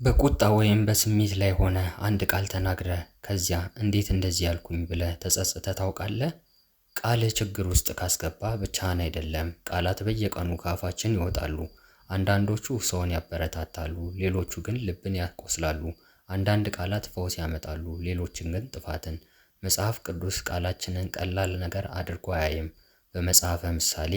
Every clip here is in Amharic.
በቁጣ ወይም በስሜት ላይ ሆነህ አንድ ቃል ተናግረህ ከዚያ እንዴት እንደዚህ ያልኩኝ ብለህ ተጸጽተህ ታውቃለህ? ቃልህ ችግር ውስጥ ካስገባህ ብቻህን አይደለም። ቃላት በየቀኑ ከአፋችን ይወጣሉ። አንዳንዶቹ ሰውን ያበረታታሉ፣ ሌሎቹ ግን ልብን ያቆስላሉ። አንዳንድ ቃላት ፈውስ ያመጣሉ፣ ሌሎችን ግን ጥፋትን። መጽሐፍ ቅዱስ ቃላችንን ቀላል ነገር አድርጎ አያይም። በመጽሐፈ ምሳሌ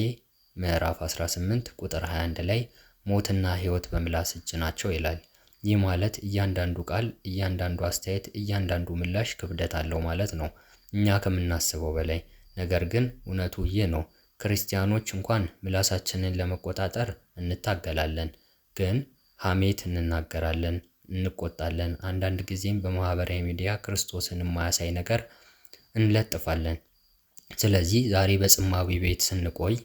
ምዕራፍ 18 ቁጥር 21 ላይ ሞትና ሕይወት በምላስ እጅ ናቸው ይላል። ይህ ማለት እያንዳንዱ ቃል፣ እያንዳንዱ አስተያየት፣ እያንዳንዱ ምላሽ ክብደት አለው ማለት ነው። እኛ ከምናስበው በላይ። ነገር ግን እውነቱ ይህ ነው። ክርስቲያኖች እንኳን ምላሳችንን ለመቆጣጠር እንታገላለን። ግን ሐሜት እንናገራለን፣ እንቆጣለን፣ አንዳንድ ጊዜም በማህበራዊ ሚዲያ ክርስቶስን የማያሳይ ነገር እንለጥፋለን። ስለዚህ ዛሬ በጽማዊ ቤት ስንቆይ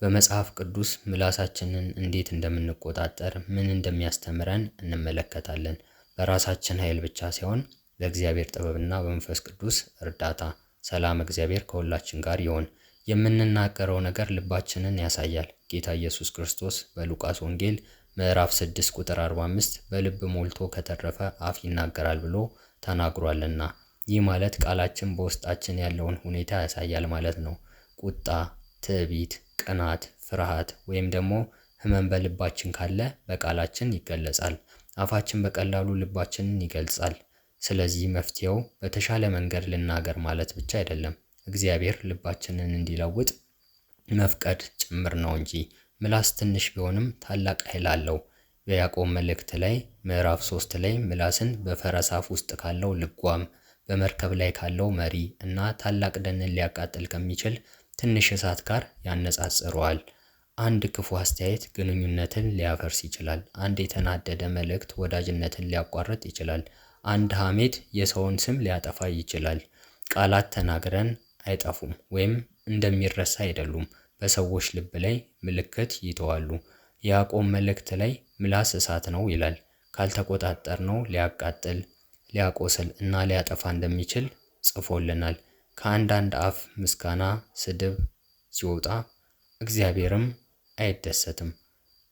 በመጽሐፍ ቅዱስ ምላሳችንን እንዴት እንደምንቆጣጠር ምን እንደሚያስተምረን እንመለከታለን። በራሳችን ኃይል ብቻ ሳይሆን በእግዚአብሔር ጥበብና በመንፈስ ቅዱስ እርዳታ። ሰላም እግዚአብሔር ከሁላችን ጋር ይሁን። የምንናገረው ነገር ልባችንን ያሳያል። ጌታ ኢየሱስ ክርስቶስ በሉቃስ ወንጌል ምዕራፍ 6 ቁጥር 45 በልብ ሞልቶ ከተረፈ አፍ ይናገራል ብሎ ተናግሯልና። ይህ ማለት ቃላችን በውስጣችን ያለውን ሁኔታ ያሳያል ማለት ነው። ቁጣ፣ ትዕቢት፣ ቅናት፣ ፍርሃት ወይም ደግሞ ህመም በልባችን ካለ በቃላችን ይገለጻል። አፋችን በቀላሉ ልባችንን ይገልጻል። ስለዚህ መፍትሄው በተሻለ መንገድ ልናገር ማለት ብቻ አይደለም፣ እግዚአብሔር ልባችንን እንዲለውጥ መፍቀድ ጭምር ነው እንጂ። ምላስ ትንሽ ቢሆንም ታላቅ ኃይል አለው። በያዕቆብ መልእክት ላይ ምዕራፍ 3 ላይ ምላስን በፈረስ አፍ ውስጥ ካለው ልጓም፣ በመርከብ ላይ ካለው መሪ እና ታላቅ ደንን ሊያቃጥል ከሚችል ትንሽ እሳት ጋር ያነጻጽረዋል። አንድ ክፉ አስተያየት ግንኙነትን ሊያፈርስ ይችላል። አንድ የተናደደ መልእክት ወዳጅነትን ሊያቋርጥ ይችላል። አንድ ሐሜት የሰውን ስም ሊያጠፋ ይችላል። ቃላት ተናግረን አይጠፉም ወይም እንደሚረሳ አይደሉም። በሰዎች ልብ ላይ ምልክት ይተዋሉ። የያዕቆብ መልእክት ላይ ምላስ እሳት ነው ይላል። ካልተቆጣጠርነው ሊያቃጥል፣ ሊያቆስል እና ሊያጠፋ እንደሚችል ጽፎልናል። ከአንዳንድ አፍ ምስጋና፣ ስድብ ሲወጣ እግዚአብሔርም አይደሰትም።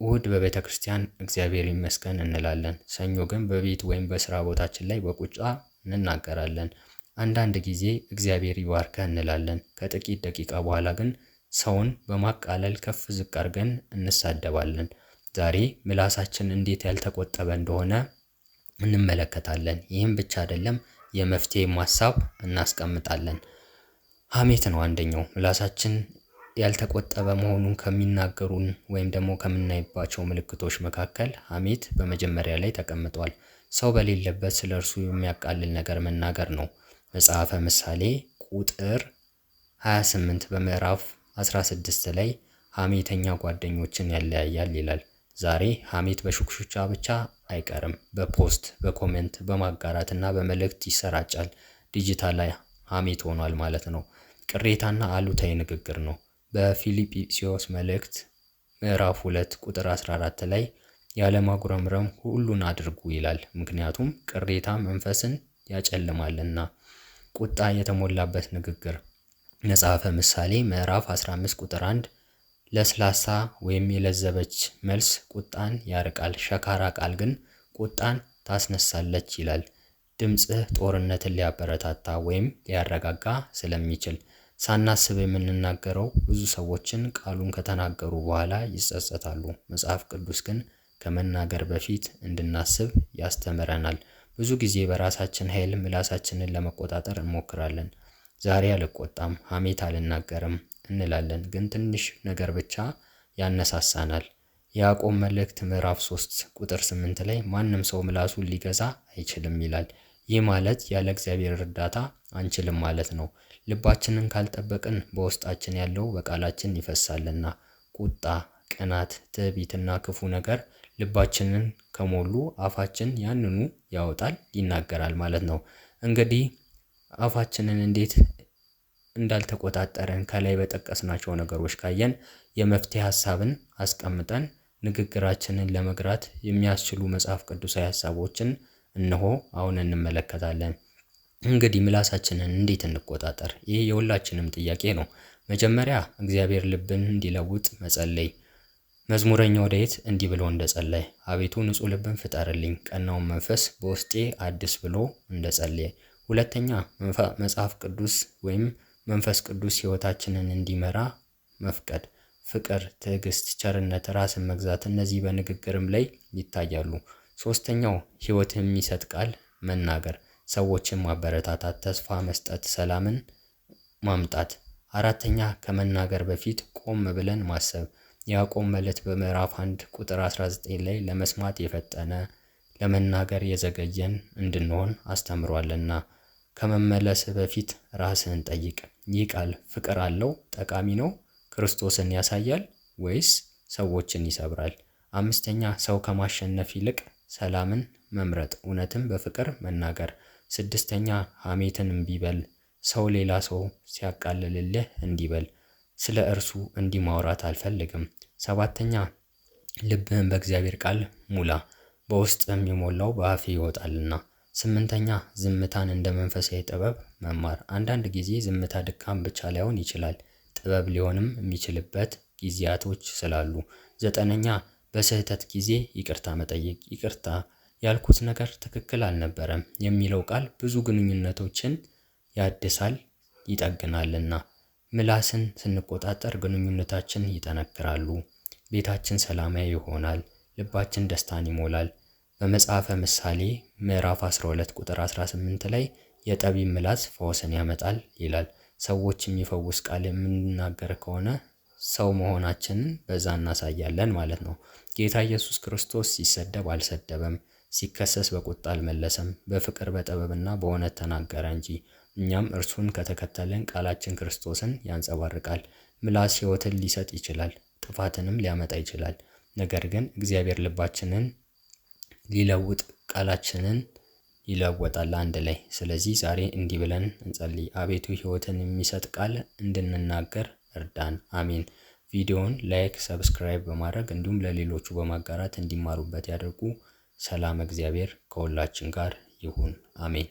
እሁድ በቤተ ክርስቲያን እግዚአብሔር ይመስገን እንላለን። ሰኞ ግን በቤት ወይም በስራ ቦታችን ላይ በቁጣ እንናገራለን። አንዳንድ ጊዜ እግዚአብሔር ይባርከህ እንላለን። ከጥቂት ደቂቃ በኋላ ግን ሰውን በማቃለል ከፍ ዝቅ አድርገን እንሳደባለን። ዛሬ ምላሳችን እንዴት ያልተቆጠበ እንደሆነ እንመለከታለን። ይህም ብቻ አይደለም፣ የመፍትሄም ሀሳብ እናስቀምጣለን። ሐሜት ነው አንደኛው። ምላሳችን ያልተቆጠበ መሆኑን ከሚናገሩን ወይም ደግሞ ከምናይባቸው ምልክቶች መካከል ሐሜት በመጀመሪያ ላይ ተቀምጧል። ሰው በሌለበት ስለ እርሱ የሚያቃልል ነገር መናገር ነው። መጽሐፈ ምሳሌ ቁጥር 28 በምዕራፍ 16 ላይ ሐሜተኛ ጓደኞችን ያለያያል ይላል። ዛሬ ሐሜት በሹክሹክታ ብቻ አይቀርም። በፖስት፣ በኮሜንት፣ በማጋራት እና በመልእክት ይሰራጫል። ዲጂታል ላይ ሐሜት ሆኗል ማለት ነው። ቅሬታና አሉታዊ ንግግር ነው። በፊልጵስዩስ መልእክት ምዕራፍ 2 ቁጥር 14 ላይ ያለማጉረምረም ሁሉን አድርጉ ይላል። ምክንያቱም ቅሬታ መንፈስን ያጨልማልና። ቁጣ የተሞላበት ንግግር መጽሐፈ ምሳሌ ምዕራፍ 15 ቁጥር 1 ለስላሳ ወይም የለዘበች መልስ ቁጣን ያርቃል፣ ሸካራ ቃል ግን ቁጣን ታስነሳለች ይላል። ድምፅህ ጦርነትን ሊያበረታታ ወይም ሊያረጋጋ ስለሚችል። ሳናስብ የምንናገረው ብዙ ሰዎችን ቃሉን ከተናገሩ በኋላ ይጸጸታሉ። መጽሐፍ ቅዱስ ግን ከመናገር በፊት እንድናስብ ያስተምረናል። ብዙ ጊዜ በራሳችን ኃይል ምላሳችንን ለመቆጣጠር እንሞክራለን። ዛሬ አልቆጣም፣ ሐሜት አልናገርም እንላለን። ግን ትንሽ ነገር ብቻ ያነሳሳናል። የያዕቆብ መልእክት ምዕራፍ 3 ቁጥር 8 ላይ ማንም ሰው ምላሱን ሊገዛ አይችልም ይላል። ይህ ማለት ያለ እግዚአብሔር እርዳታ አንችልም ማለት ነው። ልባችንን ካልጠበቅን በውስጣችን ያለው በቃላችን ይፈሳልና። ቁጣ፣ ቅናት፣ ትዕቢትና ክፉ ነገር ልባችንን ከሞሉ አፋችን ያንኑ ያወጣል፣ ይናገራል ማለት ነው። እንግዲህ አፋችንን እንዴት እንዳልተቆጣጠረን ከላይ በጠቀስናቸው ነገሮች ካየን የመፍትሄ ሀሳብን አስቀምጠን ንግግራችንን ለመግራት የሚያስችሉ መጽሐፍ ቅዱሳዊ ሀሳቦችን እነሆ አሁን እንመለከታለን። እንግዲህ ምላሳችንን እንዴት እንቆጣጠር? ይህ የሁላችንም ጥያቄ ነው። መጀመሪያ እግዚአብሔር ልብን እንዲለውጥ መጸለይ። መዝሙረኛው ዳዊት እንዲህ ብሎ እንደጸለየ አቤቱ ንጹሕ ልብን ፍጠርልኝ፣ ቀናውን መንፈስ በውስጤ አድስ ብሎ እንደጸለየ። ሁለተኛ መጽሐፍ ቅዱስ ወይም መንፈስ ቅዱስ ሕይወታችንን እንዲመራ መፍቀድ። ፍቅር፣ ትዕግስት፣ ቸርነት፣ ራስን መግዛት እነዚህ በንግግርም ላይ ይታያሉ። ሶስተኛው ሕይወት የሚሰጥ ቃል መናገር፣ ሰዎችን ማበረታታት፣ ተስፋ መስጠት፣ ሰላምን ማምጣት። አራተኛ ከመናገር በፊት ቆም ብለን ማሰብ። ያዕቆብ መልእክት በምዕራፍ 1 ቁጥር 19 ላይ ለመስማት የፈጠነ ለመናገር የዘገየን እንድንሆን አስተምሯልና። ከመመለስ በፊት ራስህን ጠይቅ። ይህ ቃል ፍቅር አለው? ጠቃሚ ነው? ክርስቶስን ያሳያል ወይስ ሰዎችን ይሰብራል? አምስተኛ ሰው ከማሸነፍ ይልቅ ሰላምን መምረጥ፣ እውነትን በፍቅር መናገር። ስድስተኛ ሐሜትን እምቢ በል። ሰው ሌላ ሰው ሲያቃልልልህ እንዲህ በል፣ ስለ እርሱ እንዲህ ማውራት አልፈልግም። ሰባተኛ ልብህን በእግዚአብሔር ቃል ሙላ፣ በውስጥም የሞላው በአፍህ ይወጣልና። ስምንተኛ ዝምታን እንደ መንፈሳዊ ጥበብ መማር። አንዳንድ ጊዜ ዝምታ ድካም ብቻ ላይሆን ይችላል፣ ጥበብ ሊሆንም የሚችልበት ጊዜያቶች ስላሉ። ዘጠነኛ በስህተት ጊዜ ይቅርታ መጠየቅ። ይቅርታ ያልኩት ነገር ትክክል አልነበረም የሚለው ቃል ብዙ ግንኙነቶችን ያድሳል ይጠግናልና። ምላስን ስንቆጣጠር ግንኙነታችን ይጠነክራሉ፣ ቤታችን ሰላማዊ ይሆናል፣ ልባችን ደስታን ይሞላል። በመጽሐፈ ምሳሌ ምዕራፍ 12 ቁጥር 18 ላይ የጠቢብ ምላስ ፈውስን ያመጣል ይላል። ሰዎች የሚፈውስ ቃል የምንናገር ከሆነ ሰው መሆናችንን በዛ እናሳያለን ማለት ነው። ጌታ ኢየሱስ ክርስቶስ ሲሰደብ አልሰደበም፣ ሲከሰስ በቁጣ አልመለሰም፣ በፍቅር በጥበብና በእውነት ተናገረ እንጂ። እኛም እርሱን ከተከተልን ቃላችን ክርስቶስን ያንጸባርቃል። ምላስ ሕይወትን ሊሰጥ ይችላል፣ ጥፋትንም ሊያመጣ ይችላል። ነገር ግን እግዚአብሔር ልባችንን ሊለውጥ ቃላችንን ይለወጣል አንድ ላይ። ስለዚህ ዛሬ እንዲህ ብለን እንጸልይ። አቤቱ ሕይወትን የሚሰጥ ቃል እንድንናገር እርዳን። አሜን። ቪዲዮውን ላይክ፣ ሰብስክራይብ በማድረግ እንዲሁም ለሌሎቹ በማጋራት እንዲማሩበት ያደርጉ። ሰላም እግዚአብሔር ከሁላችን ጋር ይሁን። አሜን።